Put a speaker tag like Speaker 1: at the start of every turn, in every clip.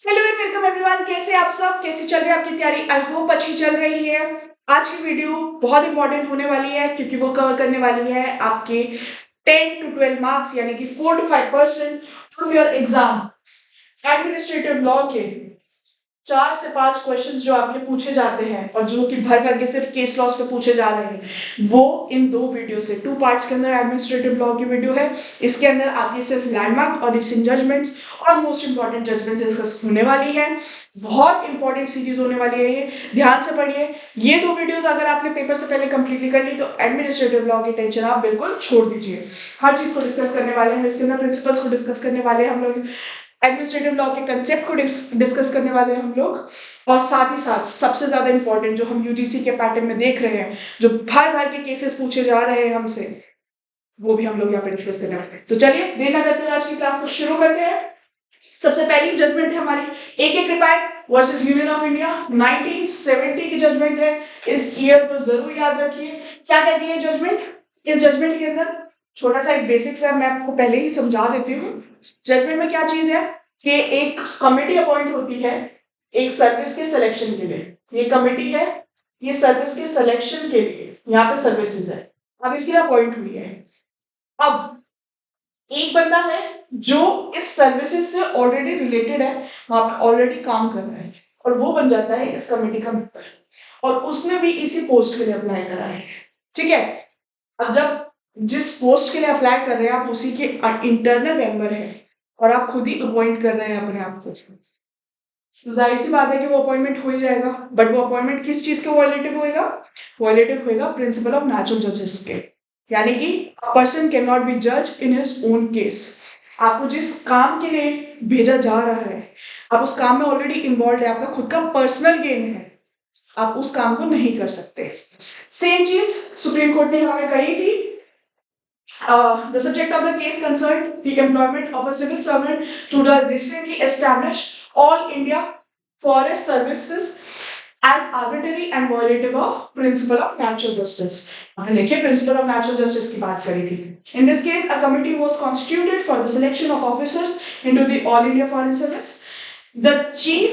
Speaker 1: Hello welcome everyone, कैसे आप सब, कैसी चल रही है आपकी तैयारी? आई होप अच्छी चल रही है। आज की वीडियो बहुत इंपॉर्टेंट होने वाली है क्योंकि वो कवर करने वाली है आपके 10 to 12 मार्क्स यानी कि 4 to 5% of your exam administrative law के 4 से 5 क्वेश्चंस जो आपके पूछे जाते हैं और जो कि भर करके सिर्फ केस लॉस पे पूछे जा रहे हैं, वो इन 2 वीडियो से 2 पार्ट्स के अंदर एडमिनिस्ट्रेटिव लॉ की वीडियो है। इसके अंदर आपकी सिर्फ लैंडमार्क और रिसेंट जजमेंट्स और मोस्ट इंपॉर्टेंट जजमेंट डिस्कस होने वाली है। बहुत इंपॉर्टेंट सीरीज होने वाली है, ये ध्यान से पढ़िए। ये 2 वीडियोस अगर आपने पेपर से पहले कंप्लीटली कर ली तो एडमिनिस्ट्रेटिव लॉ की टेंशन आप बिल्कुल छोड़ दीजिए। हर चीज को डिस्कस करने वाले हैं, इसके अंदर प्रिंसिपल्स को डिस्कस करने वाले हैं हम लोग, एडमिनिस्ट्रेटिव लॉ के कंसेप्ट को डिस्कस करने वाले हैं हम लोग, और साथ ही साथ सबसे ज्यादा इंपॉर्टेंट जो हम यूजीसी के पैटर्न में देख रहे हैं, जो भर भर के केसेस पूछे जा रहे हैं हमसे, वो भी हम लोग यहाँ पे डिस्कस करने वाले हैं। तो चलिए देर ना करते हुए आज की क्लास को शुरू करते हैं। सबसे पहली जजमेंट है हमारी AK Kraipak versus union of India, 1970 की जजमेंट है। इस ईयर को जरूर याद रखिए। क्या कहती है जजमेंट? इस जजमेंट के अंदर छोटा सा एक बेसिक्स है, मैं आपको पहले ही समझा देती हूँ। जजमेंट में क्या चीज है कि एक कमेटी अपॉइंट होती है एक सर्विस के सिलेक्शन के लिए। ये कमेटी है, ये सर्विस के सिलेक्शन के लिए, यहाँ पे सर्विसेज है, अब इसकी अपॉइंट हुई है। अब एक बंदा है जो इस सर्विसेज से ऑलरेडी रिलेटेड है, वहां पे ऑलरेडी काम कर रहा है, और वो बन जाता है इस कमेटी का मेंबर, और उसने भी इसी पोस्ट के लिए अप्लाई करा है। ठीक है, अब जब जिस पोस्ट के लिए अप्लाई कर रहे हैं आप उसी के इंटरनल मेंबर है और आप खुद ही अपॉइंट कर रहे हैं अपने आप को, तो जाहिर सी बात है कि वो अपॉइंटमेंट हो ही जाएगा। बट वो अपॉइंटमेंट किस चीज के वॉयलेटिव होएगा? वॉयलेटिव होएगा प्रिंसिपल ऑफ नेचुरल जस्टिस के, यानी कि a person can not be जज इन हिज ओन केस। आपको जिस काम के लिए भेजा जा रहा है, आप उस काम में ऑलरेडी इन्वॉल्व है, आपका खुद का पर्सनल गेन है, आप उस काम को नहीं कर सकते। सेम चीज सुप्रीम कोर्ट ने हमें कही थी। The subject of the case concerned the employment of a civil servant through the recently established All India Forest Services as arbitrary and violative of principle of natural justice. हमने देखिए principle of natural justice की बात करी थी। In this case, a committee was constituted for the selection of officers into the All India Forest Service. The chief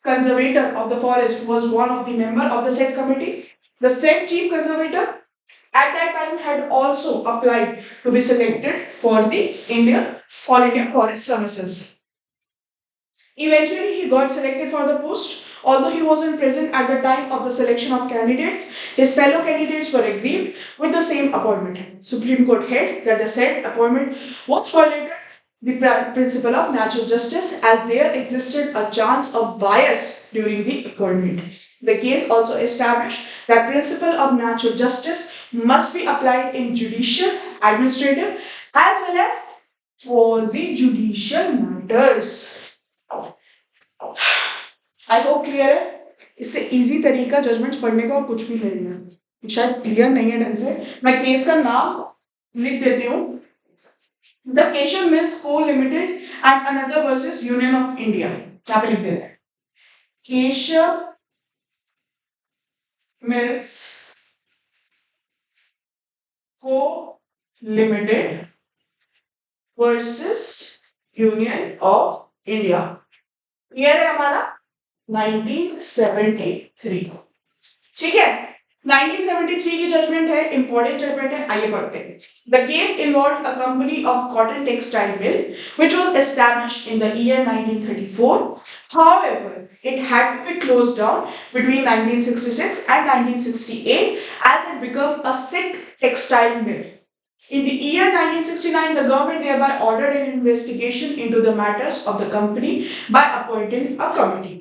Speaker 1: conservator of the forest was one of the member of the said committee. The said chief conservator at that time had also applied to be selected for the All India Forest Services. Eventually, he got selected for the post. Although he wasn't present at the time of the selection of candidates, his fellow candidates were aggrieved with the same appointment. Supreme Court held that the said appointment was violated the principle of natural justice as there existed a chance of bias during the appointment. The case also established that principle of natural justice must be applied in judicial, administrative, as well as quasi-judicial matters. I hope clear है। इससे easy तरीका judgement पढ़ने का और कुछ भी नहीं है, शायद क्लियर नहीं है ढंग से। मैं केस का नाम लिख देती हूँ, द केशव मिल्स को limited and another versus union of India. यहाँ पे लिख देते हैं केशव मिल्स को limited versus union of India. Clear है हमारा? 1973। ठीक है, 1973 की जजमेंट है, इंपॉर्टेंट जजमेंट है, आइए पढ़ते हैं। The case involved a company of cotton textile mill which was established in the year 1934. However, it had to be closed down between 1966 and 1968 as it became a sick textile mill. In the year 1969, the government thereby ordered an investigation into the matters of the company by appointing a committee.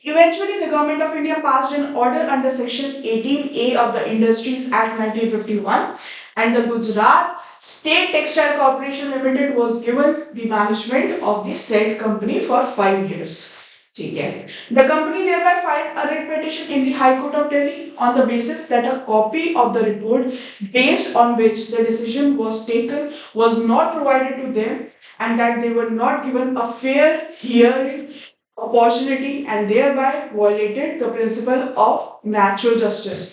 Speaker 1: Eventually, the Government of India passed an order under Section 18A of the Industries Act 1951, and the Gujarat State Textile Corporation Limited was given the management of the said company for 5 years. The company thereby filed a writ petition in the High Court of Delhi on the basis that a copy of the report based on which the decision was taken was not provided to them, and that they were not given a fair hearing opportunity and thereby violated the principle of natural justice.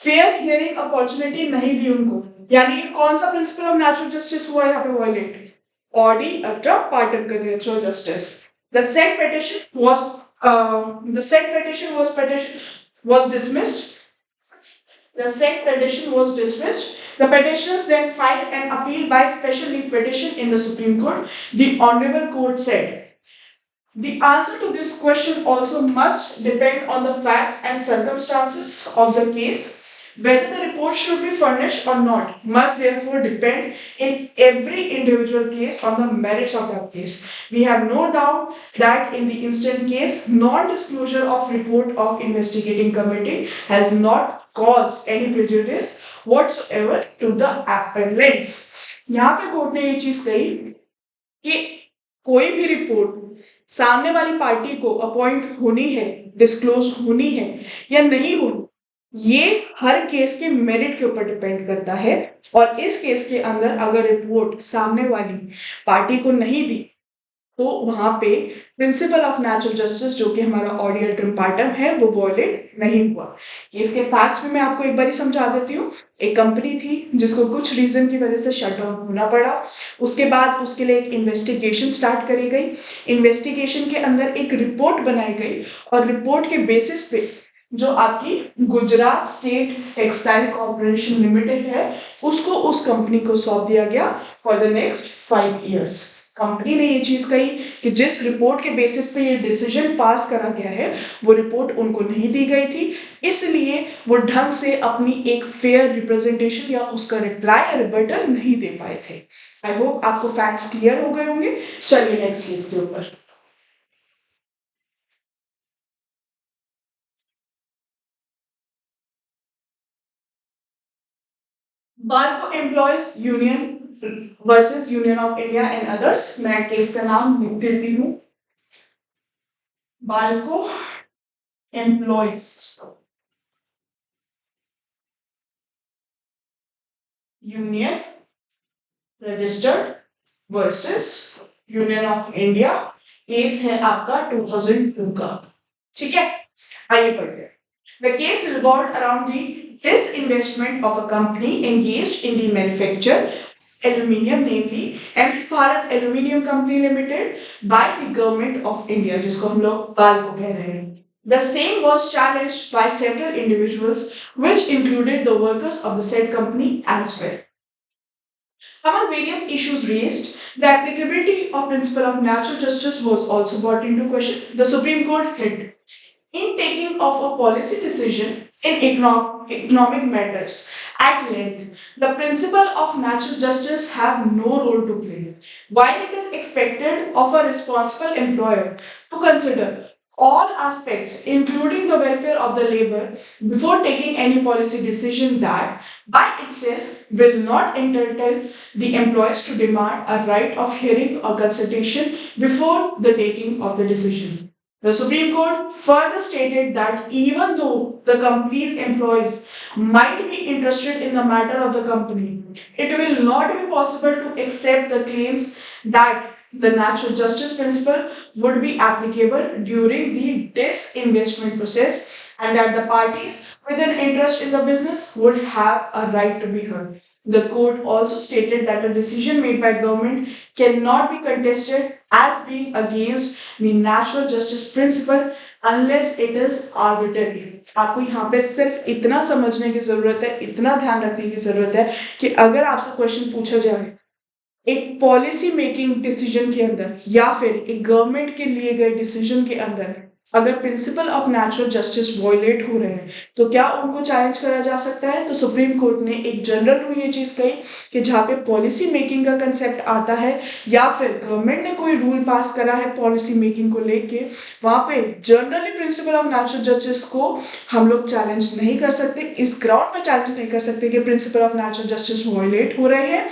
Speaker 1: Fair hearing opportunity नहीं दी उनको, यानी कि कौन सा principle of natural justice हुआ यहाँ पे violate? Audi ultra partem का natural justice. The said petition was dismissed. The said petition was dismissed. The petitioners then filed an appeal by special leave petition in the Supreme Court. The Honorable Court said, the answer to this question also must depend on the facts and circumstances of the case. Whether the report should be furnished or not must therefore depend in every individual case on the merits of that case. We have no doubt that in the instant case, non-disclosure of report of investigating committee has not caused any prejudice whatsoever to the appellants. यहाँ पे court ने ये चीज कही कि कोई भी report सामने वाली पार्टी को अपॉइंट होनी है, डिस्क्लोज होनी है या नहीं होनी, ये हर केस के मेरिट के ऊपर डिपेंड करता है। और इस केस के अंदर अगर रिपोर्ट सामने वाली पार्टी को नहीं दी तो वहां पे प्रिंसिपल ऑफ नेचुरल जस्टिस जो कि हमारा ऑडियल ट्रिम्पार्टम है वो वॉयलेट नहीं हुआ। इसके फैक्ट्स भी मैं आपको एक बार ही समझा देती हूँ। एक कंपनी थी जिसको कुछ रीजन की वजह से शट डाउन होना पड़ा। उसके बाद उसके लिए एक इन्वेस्टिगेशन स्टार्ट करी गई। इन्वेस्टिगेशन के अंदर एक रिपोर्ट बनाई गई और रिपोर्ट के बेसिस पे जो आपकी Gujarat state textile corporation limited है उसको उस कंपनी को सौंप दिया गया for the next 5 years। Company ने ये चीज कही कि जिस रिपोर्ट के बेसिस पे ये डिसीजन पास करा गया है वो रिपोर्ट उनको नहीं दी गई थी, इसलिए वो ढंग से अपनी एक फेयर रिप्रेजेंटेशन या उसका रिप्लाई या रिबटल नहीं दे पाए थे। आई होप आपको फैक्ट्स क्लियर हो गए होंगे। चलिए नेक्स्ट केस के ऊपर। Balco employees union versus union of India and others. मैं केस का नाम लिख देती हूँ, Balco employees union registered versus union of India. Case है आपका 2002 का। ठीक है, आइए पढ़ते हैं। The case revolved around the disinvestment of a company engaged in the manufacture aluminium, namely MS Bharat Aluminium Company Limited, by the government of India, जिसको हम लोग बाल्को कह रहे हैं। The same was challenged by several individuals, which included the workers of the said company as well. Among various issues raised, the applicability of principle of natural justice was also brought into question. The Supreme Court held, in taking of a policy decision in economic matters at length, the principle of natural justice have no role to play. While it is expected of a responsible employer to consider all aspects, including the welfare of the labor, before taking any policy decision that by itself will not entitle the employees to demand a right of hearing or consultation before the taking of the decision. The Supreme Court further stated that even though the company's employees might be interested in the matter of the company, it will not be possible to accept the claims that the natural justice principle would be applicable during the disinvestment process and that the parties with an interest in the business would have a right to be heard. The court also stated that a decision made by government cannot be contested as being against the natural justice principle unless it is arbitrary. आपको यहाँ पे सिर्फ इतना समझने की जरूरत है, इतना ध्यान रखने की जरूरत है कि अगर आपसे क्वेश्चन पूछा जाए एक पॉलिसी मेकिंग डिसीजन के अंदर या फिर एक गवर्नमेंट के लिए गए डिसीजन के अंदर अगर principle of natural justice violate हो रहे हैं तो क्या उनको चैलेंज करा जा सकता है। तो सुप्रीम कोर्ट ने एक जनरल रूल ये चीज कही कि जहाँ पे पॉलिसी मेकिंग का कंसेप्ट आता है या फिर गवर्नमेंट ने कोई रूल पास करा है पॉलिसी मेकिंग को लेके, वहां पे generally principal of natural justice को हम लोग चैलेंज नहीं कर सकते, इस ग्राउंड पे चैलेंज नहीं कर सकते कि principle of natural justice violate हो रहे हैं।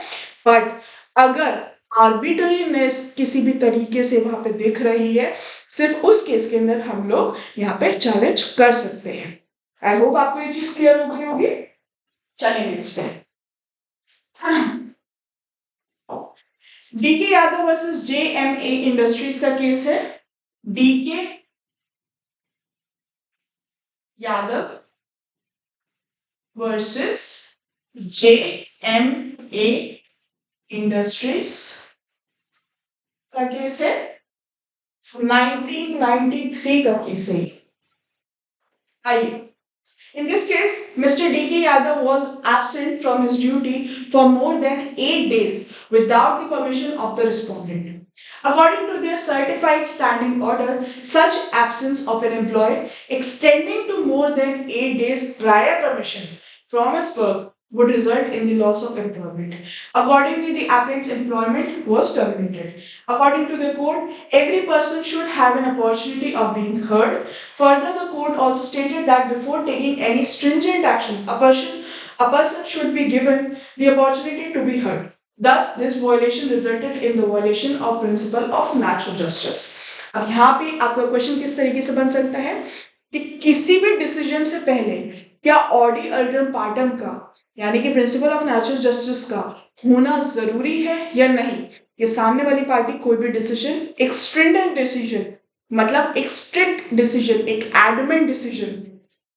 Speaker 1: बट अगर आर्बिट्ररीनेस किसी भी तरीके से वहां पे दिख रही है, सिर्फ उस केस के अंदर हम लोग यहाँ पे चैलेंज कर सकते हैं। आई होप आपको ये चीज क्लियर हो गई होगी। चलिए नेक्स्ट है DK Yadav versus JMA industries का केस है। DK Yadav versus JMA industries का केस है। 1993 का केस है। आइए, in this case, Mr. D.K. Yadav was absent from his duty for more than 8 days without the permission of the respondent. According to their certified standing order, such absence of an employee extending to more than 8 days prior permission from his work would result in the loss of employment. Accordingly, the applicant's employment was terminated. According to the court, every person should have an opportunity of being heard. Further, the court also stated that before taking any stringent action, a person should be given the opportunity to be heard. Thus, this violation resulted in the violation of principle of natural justice. अब यहाँ पे आपका question किस तरीके से बन सकता है कि किसी भी डिसीजन से पहले क्या ऑडी अल्टरम पार्टम का यानी कि प्रिंसिपल ऑफ नेचुरल जस्टिस का होना जरूरी है या नहीं। ये सामने वाली पार्टी कोई भी डिसीजन, एक स्ट्रिंजेंट डिसीजन, मतलब एक स्ट्रिक्ट डिसीजन, एक एडमेंट डिसीजन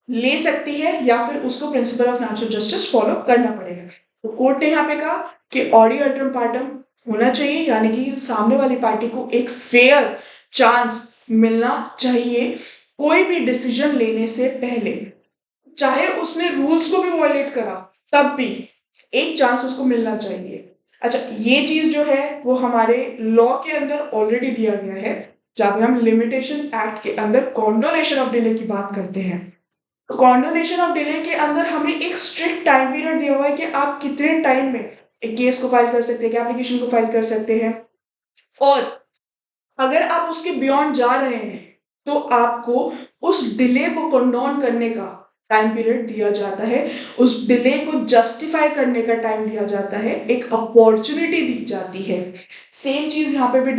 Speaker 1: ले सकती है या फिर उसको principal of natural justice follow करना पड़ेगा। तो कोर्ट ने यहाँ पे कहा कि ऑडी अल्टरम पार्टम होना चाहिए, यानी कि सामने वाली पार्टी को एक फेयर चांस मिलना चाहिए कोई भी डिसीजन लेने से पहले, चाहे उसने रूल्स को भी वॉयलेट करा तब भी एक चांस उसको मिलना चाहिए। अच्छा, ये चीज जो है वो हमारे लॉ के अंदर ऑलरेडी दिया गया है, जब हम लिमिटेशन एक्ट के अंदर कॉन्डोनेशन ऑफ डिले की बात करते हैं। तो कॉन्डोनेशन ऑफ डिले के अंदर हमें एक स्ट्रिक्ट टाइम पीरियड दिया हुआ है कि आप कितने टाइम में एक केस को फाइल कर सकते हैं, एप्लीकेशन को फाइल कर सकते हैं, और अगर आप उसके बियॉन्ड जा रहे हैं तो आपको उस डिले को कंडोन करने का टाइम पीरियड दिया जाता है, उस डिले को जस्टिफाई करने का टाइम दिया जाता है, एक अपॉर्चुनिटी दी जाती है। सेम चीज यहाँ पे भी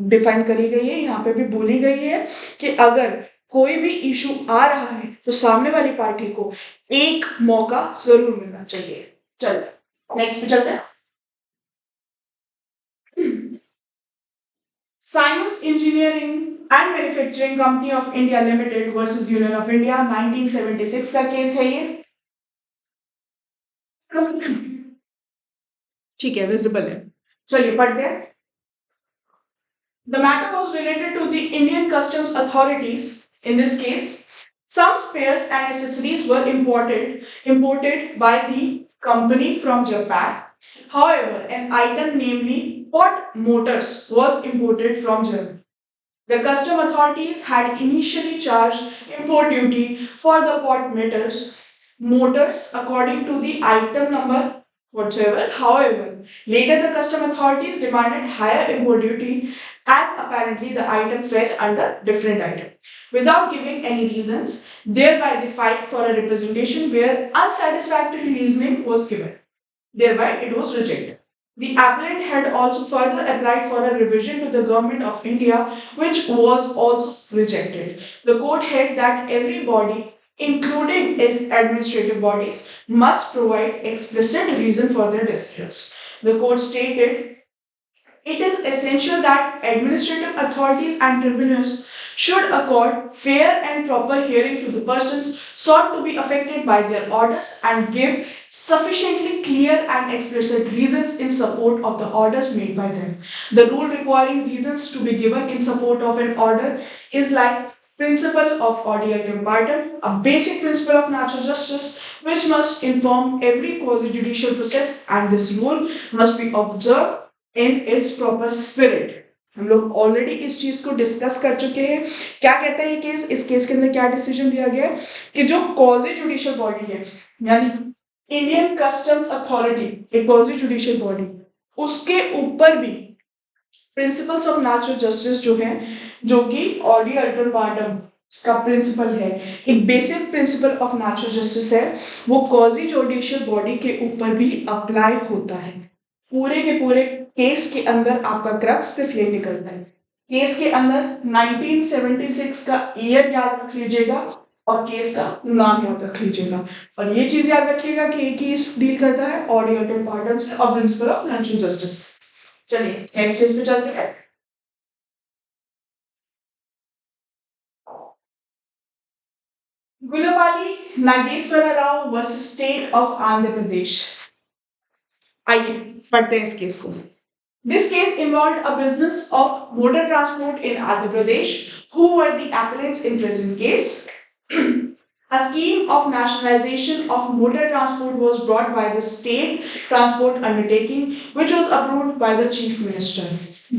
Speaker 1: डिफाइन करी गई है, यहाँ पे भी बोली गई है कि अगर कोई भी इशू आ रहा है तो सामने वाली पार्टी को एक मौका जरूर मिलना चाहिए। चलो नेक्स्ट पे चलते हैं। Siemens Engineering and Manufacturing Company of India Limited versus Union of India 1976 का केस है ये। ठीक है, विजिबल है, चलिए पढ़ते हैं। The matter was related to the Indian Customs authorities. In this case, some spares and accessories were imported by the company from Japan. However, an item, namely pot motors, was imported from Germany. The custom authorities had initially charged import duty for the pot motors according to the item number whatsoever. However, later the custom authorities demanded higher import duty as apparently the item fell under different item without giving any reasons. Thereby, the fight for a representation where unsatisfactory reasoning was given. Thereby, it was rejected. The appellant had also further applied for a revision to the Government of India, which was also rejected. The court held that every body, including its administrative bodies, must provide explicit reason for their decisions. The court stated it is essential that administrative authorities and tribunals should accord fair and proper hearing to the persons sought to be affected by their orders and give sufficiently clear and explicit reasons in support of the orders made by them. The rule requiring reasons to be given in support of an order is like principle of ordinary pardon, a basic principle of natural justice which must inform every quasi-judicial process, and this rule must be observed in its proper spirit. हम लोग already इस चीज को discuss कर चुके हैं। क्या कहता है ये केस, इस केस के अंदर क्या डिसीजन दिया गया है कि जो क्वाजी जुडिशियल बॉडी है, यानी इंडियन कस्टम्स अथॉरिटी, एक क्वाजी जुडिशियल बॉडी, उसके ऊपर भी प्रिंसिपल्स ऑफ नेचुरल जस्टिस जो है, जो कि ऑडी अल्टरम पार्टम का प्रिंसिपल है, एक basic principle of natural justice है, वो क्वाजी जुडिशियल बॉडी के ऊपर भी अप्लाई होता है। पूरे के पूरे केस के अंदर आपका क्रक्स सिर्फ यही निकलता है। केस के अंदर 1976 का ईयर याद रख लीजिएगा और केस का नाम याद रख लीजिएगा, और ये चीज याद रखिएगा कि एक केस डील करता है ऑडी अल्टरम पार्टम और प्रिंसिपल ऑफ नेचुरल जस्टिस। चलिए नेक्स्ट केस पे चलते हैं। Gullapalli Nageswara Rao versus state of Andhra Pradesh. आइए पढ़ते हैं इस केस को। This case involved a business of motor transport in Andhra Pradesh. Who were the appellants in present case? A scheme of nationalization of motor transport was brought by the state transport undertaking, which was approved by the chief minister.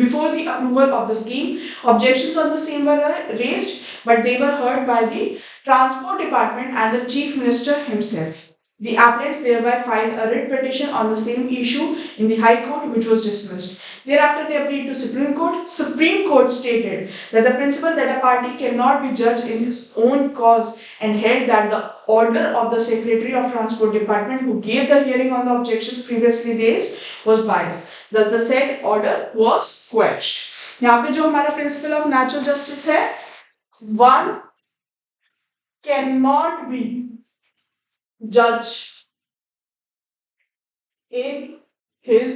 Speaker 1: Before the approval of the scheme, objections on the same were raised, but they were heard by the transport department and the chief minister himself. The appellants thereby filed a writ petition on the same issue in the High Court, which was dismissed. Thereafter, they appealed to Supreme Court. Supreme Court stated that the principle that a party cannot be judged in his own cause and held that the order of the Secretary of Transport Department who gave the hearing on the objections previously raised was biased. Thus, the said order was quashed. यहाँ पे जो हमारा principle of natural justice है, one cannot be judged in his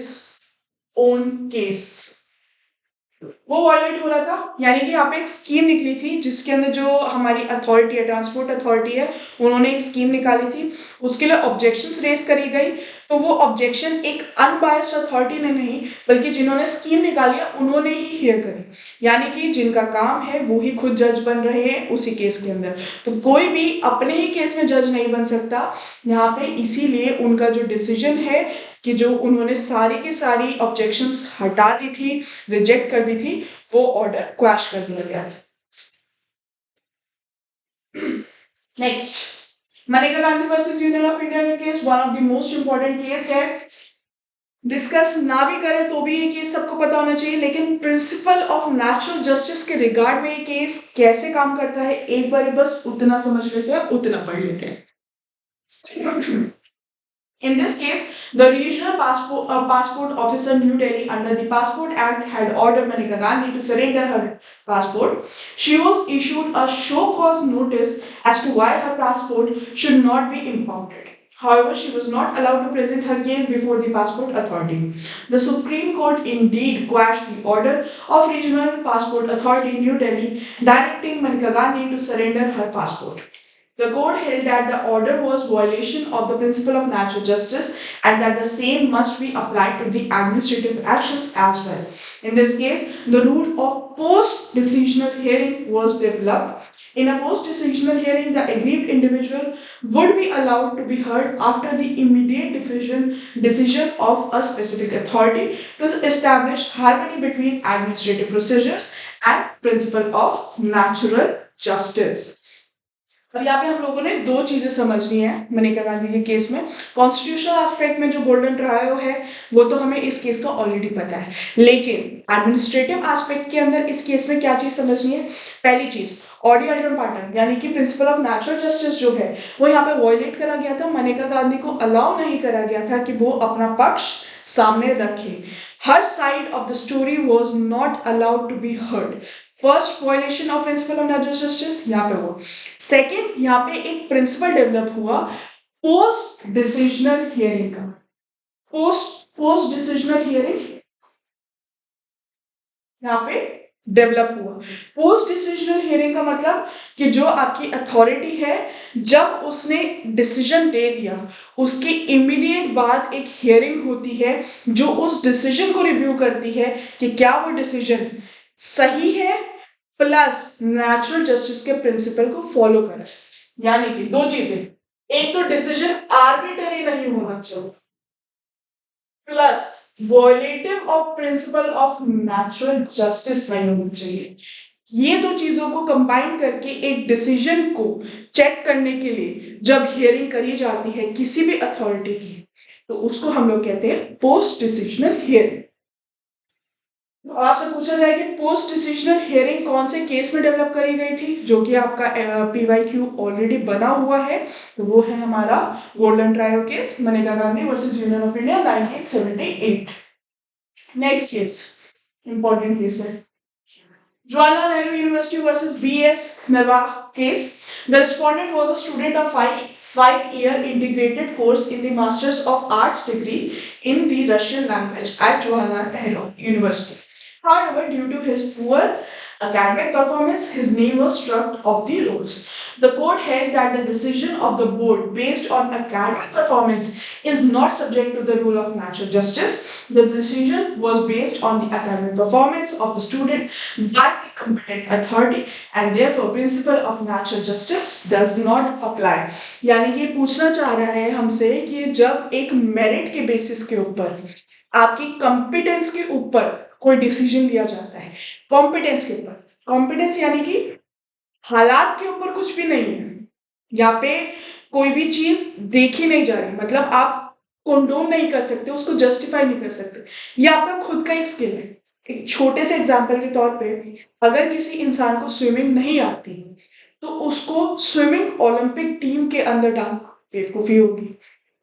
Speaker 1: own case. वो violet हो रहा था, यानी कि यहाँ पे एक स्कीम निकली थी जिसके अंदर जो हमारी अथॉरिटी है, ट्रांसपोर्ट अथॉरिटी है, उन्होंने एक स्कीम निकाली थी, उसके लिए ऑब्जेक्शंस रेज करी गई। तो वो ऑब्जेक्शन एक अनबायस्ड अथॉरिटी ने नहीं बल्कि जिन्होंने स्कीम निकाली है उन्होंने ही हियर करी, यानी कि जिनका काम है वो ही खुद जज बन रहे हैं उसी केस के अंदर। तो कोई भी अपने ही केस में जज नहीं बन सकता यहाँ पे, इसीलिए उनका जो डिसीजन है कि जो उन्होंने सारी की सारी ऑब्जेक्शंस हटा दी थी, रिजेक्ट कर दी थी, वो ऑर्डर क्वैश कर दिया गया था। Next, Maneka Gandhi versus union of India का case one of the most important case है। डिस्कस ना भी करें तो भी ये केस सबको पता होना चाहिए, लेकिन प्रिंसिपल ऑफ नेचुरल जस्टिस के रिगार्ड में ये केस कैसे काम करता है एक बार बस उतना समझ लेते हैं, उतना पढ़ लेते हैं। In this case, the regional passport officer New Delhi under the Passport Act had ordered Maneka Gandhi to surrender her passport. She was issued a show cause notice as to why her passport should not be impounded. However, she was not allowed to present her case before the passport authority. The Supreme Court indeed quashed the order of Regional Passport Authority New Delhi directing Maneka Gandhi to surrender her passport. The court held that the order was violation of the principle of natural justice and that the same must be applied to the administrative actions as well. In this case, the rule of post-decisional hearing was developed. In a post-decisional hearing, the aggrieved individual would be allowed to be heard after the immediate decision of a specific authority to establish harmony between administrative procedures and principle of natural justice. अब यहाँ पे हम लोगों ने दो चीजें समझनी है मनेका गांधी के केस में। कॉन्स्टिट्यूशनल एस्पेक्ट में जो गोल्डन ट्रायो है वो तो हमें इस केस का ऑलरेडी पता है, लेकिन एडमिनिस्ट्रेटिव एस्पेक्ट के अंदर इस केस में क्या चीज समझनी है। पहली चीज, ऑडी अल्टरम पार्टन यानी कि प्रिंसिपल ऑफ नेचुरल जस्टिस जो है वो यहाँ पे वॉयलेट करा गया था। मनेका गांधी को अलाउ नहीं करा गया था कि वो अपना पक्ष सामने रखे। Her side of the story was not allowed to be heard. First violation of principle of natural justice यहाँ पे हुआ। सेकेंड, यहाँ पे एक प्रिंसिपल डेवलप हुआ पोस्ट डिसीजनल हियरिंग का। पोस्ट डिसीजनल हियरिंग यहाँ पे डेवलप हुआ। पोस्ट डिसीजनल हियरिंग का मतलब कि जो आपकी अथॉरिटी है जब उसने डिसीजन दे दिया उसके इमीडिएट बाद एक हियरिंग होती है जो उस डिसीजन को रिव्यू करती है कि क्या वो डिसीजन सही है प्लस नेचुरल जस्टिस के प्रिंसिपल को फॉलो करे। यानी कि दो चीजें, एक तो डिसीजन आर्बिट्रेरी नहीं होना चाहिए plus violative of principle of natural justice नहीं होना चाहिए। ये दो चीजों को कंबाइन करके एक डिसीजन को चेक करने के लिए जब हियरिंग करी जाती है किसी भी अथॉरिटी की तो उसको हम लोग कहते हैं पोस्ट डिसीजनल हियरिंग। तो आपसे पूछा जाए कि पोस्ट डिसीजनल हियरिंग कौन से केस में डेवलप करी गई थी, जो कि आपका PYQ ऑलरेडी बना हुआ है, तो वो है हमारा golden trio case Maneka Gandhi versus union of India 1978। Next case important case है Jawaharlal Nehru university versus BS Narwa case. The respondent was a student of 5-year integrated course in the Masters of Arts degree in the Russian language at Jawaharlal Nehru University. However, due to his poor academic performance, his name was struck off the rolls. The court held that the decision of the board based on academic performance is not subject to the rule of natural justice. The decision was based on the academic performance of the student by the competent authority and therefore principle of natural justice does not apply. यानी कि पूछना चाह रहा है हमसे कि जब एक मेरिट के बेसिस के ऊपर आपकी कॉम्पिटेंस के ऊपर कोई डिसीजन लिया जाता है, कॉम्पिटेंस के ऊपर, कॉम्पिटेंस यानी कि हालात के ऊपर कुछ भी नहीं है, यहाँ पे कोई भी चीज देखी नहीं जा रही, मतलब आप कंडोम नहीं कर सकते, उसको जस्टिफाई नहीं कर सकते, ये आपका खुद का एक स्किल है। एक छोटे से एग्जाम्पल के तौर पे अगर किसी इंसान को स्विमिंग नहीं आती तो उसको स्विमिंग ओलंपिक टीम के अंदर डालना बेवकूफी होगी।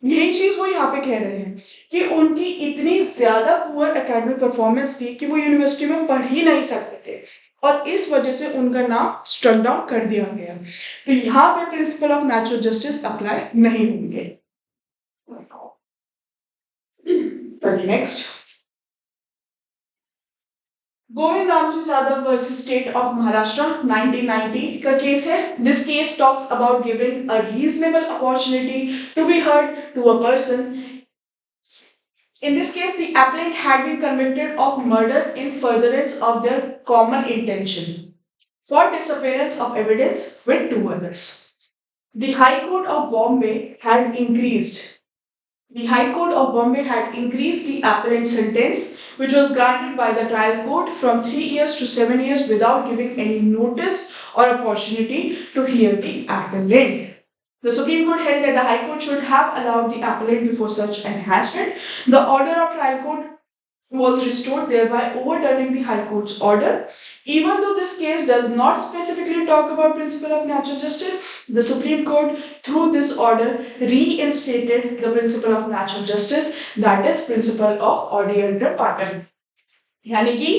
Speaker 1: यही चीज वो यहाँ पे कह रहे हैं कि उनकी इतनी ज्यादा पुअर एकेडमिक परफॉर्मेंस थी कि वो यूनिवर्सिटी में पढ़ ही नहीं सकते थे और इस वजह से उनका नाम स्ट्रक डाउन कर दिया गया। तो यहाँ पे principle of natural justice apply नहीं होंगे। Next, Govind Ramji Yadav versus state of Maharashtra 1990 का केस है। This case talks about giving a reasonable opportunity to be heard to a person. In this case, the appellant had been convicted of murder in furtherance of their common intention for disappearance of evidence with two others. The High Court of Bombay had increased the appellant's sentence, which was granted by the trial court from 3 years to 7 years without giving any notice or opportunity to hear the appellant. The Supreme Court held that the High Court should have allowed the appellant before such enhancement. The order of trial court was restored, thereby overturning the High Court's order. Even though this case does not specifically talk about principle of natural justice, the Supreme Court, through this order, reinstated the principle of natural justice, that is, principle of order pardon. यानी कि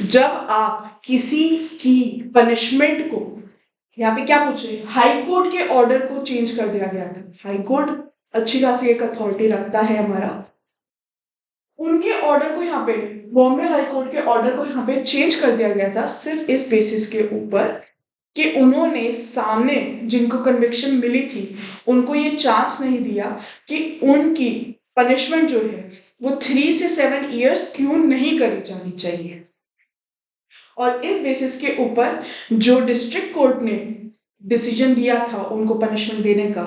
Speaker 1: जब आप किसी की punishment को, यहाँ पे क्या पूछ रहे हैं, हाई कोर्ट के ऑर्डर को चेंज कर दिया गया था। हाई कोर्ट अच्छी खासी एक अथॉरिटी रखता है हमारा, उनके ऑर्डर को यहाँ पे, बॉम्बे हाई कोर्ट के ऑर्डर को यहाँ पे चेंज कर दिया गया था सिर्फ इस बेसिस के ऊपर कि उन्होंने सामने जिनको कन्विक्शन मिली थी उनको ये चांस नहीं दिया कि उनकी पनिशमेंट जो है वो 3 से 7 इयर्स क्यों नहीं करी जानी चाहिए। और इस बेसिस के ऊपर जो डिस्ट्रिक्ट कोर्ट ने डिसीजन दिया था उनको पनिशमेंट देने का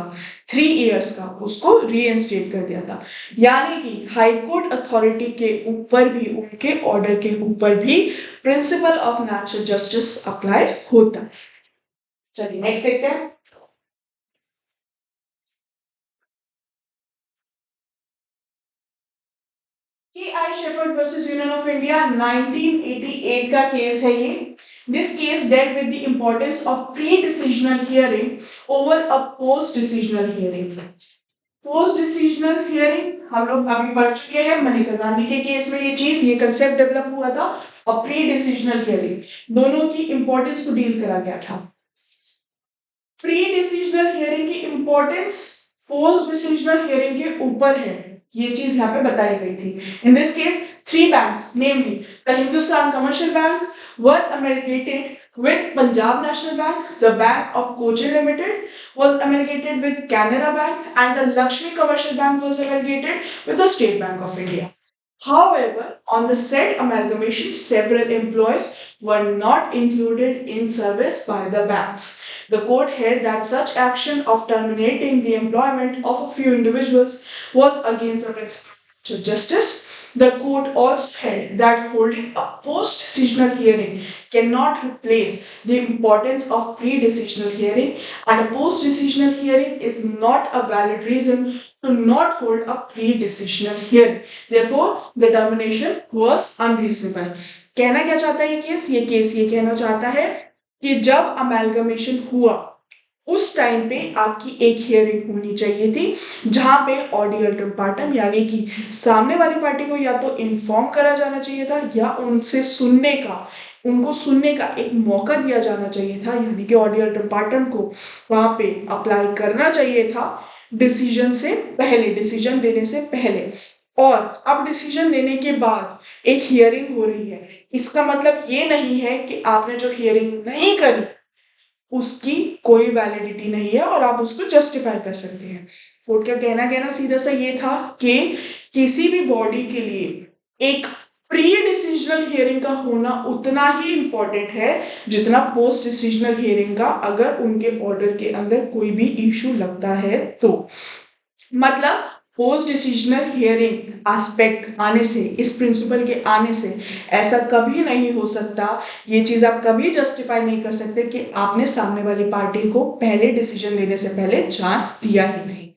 Speaker 1: 3 इयर्स का, उसको रीइंस्टेट कर दिया था। यानी कि हाई कोर्ट अथॉरिटी के ऊपर भी, उनके ऑर्डर के ऊपर भी principal of natural justice apply होता है। चलिए नेक्स्ट देखते हैं। K.I. Shepherd versus Union of India 1988 का केस है ये। This case dealt with the importance of pre-decisional hearing over a post-decisional hearing. Post-decisional hearing हम लोग अभी पढ़ चुके हैं, मनिका गांधी के केस में ये कंसेप्ट डेवलप हुआ था और प्री-डिसीजनल हियरिंग दोनों की इंपॉर्टेंस को डील करा गया था। प्री-डिसीजनल हियरिंग की इंपॉर्टेंस पोस्ट-डिसीजनल हियरिंग के ऊपर है, ये चीज यहाँ पे बताई गई थी। In this case, 3 banks, namely the Hindustan Commercial Bank, were amalgamated with Punjab National Bank. The Bank of Cochin Limited was amalgamated with Canara Bank, and the Lakshmi Commercial Bank was amalgamated with the State Bank of India. However, on the said amalgamation, several employees were not included in service by the banks. The court held that such action of terminating the employment of a few individuals was against the principle of justice. The court also held that holding a post-decisional hearing cannot replace the importance of pre-decisional hearing, and a post-decisional hearing is not a valid reason to not hold a pre-decisional hearing. Therefore, the termination was unreasonable. कहना क्या चाहता है ये case ये कहना चाहता है कि जब अमेलगमेशन हुआ उस टाइम पे आपकी एक हियरिंग होनी चाहिए थी जहां पे ऑडियो पार्टम यानी कि सामने वाली पार्टी को या तो इन्फॉर्म करा जाना चाहिए था या उनको सुनने का एक मौका दिया जाना चाहिए था, यानी कि ऑडियो पार्टम को वहां पे अप्लाई करना चाहिए था डिसीजन देने से पहले। और अब डिसीजन देने के बाद एक हियरिंग हो रही है, इसका मतलब ये नहीं है कि आपने जो हियरिंग नहीं करी उसकी कोई वैलिडिटी नहीं है और आप उसको जस्टिफाई कर सकते हैं। कोर्ट का कहना सीधा सा ये था कि किसी भी बॉडी के लिए एक प्री डिसीजनल हियरिंग का होना उतना ही इंपॉर्टेंट है जितना पोस्ट डिसीजनल हियरिंग का, अगर उनके ऑर्डर के अंदर कोई भी इश्यू लगता है तो। मतलब पोस्ट डिसीजनल हियरिंग एस्पेक्ट आने से, इस प्रिंसिपल के आने से ऐसा कभी नहीं हो सकता, ये चीज आप कभी जस्टिफाई नहीं कर सकते कि आपने सामने वाली पार्टी को पहले डिसीजन देने से पहले चांस दिया ही नहीं।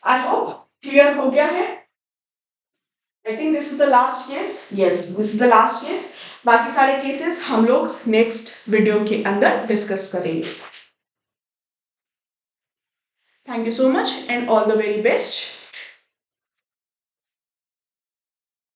Speaker 1: आई होप क्लियर हो गया है। I think this is the last case. Yes, this is the last case. बाकी सारे केसेस हम लोग नेक्स्ट वीडियो के अंदर डिस्कस करेंगे। Thank you so much and all the very best.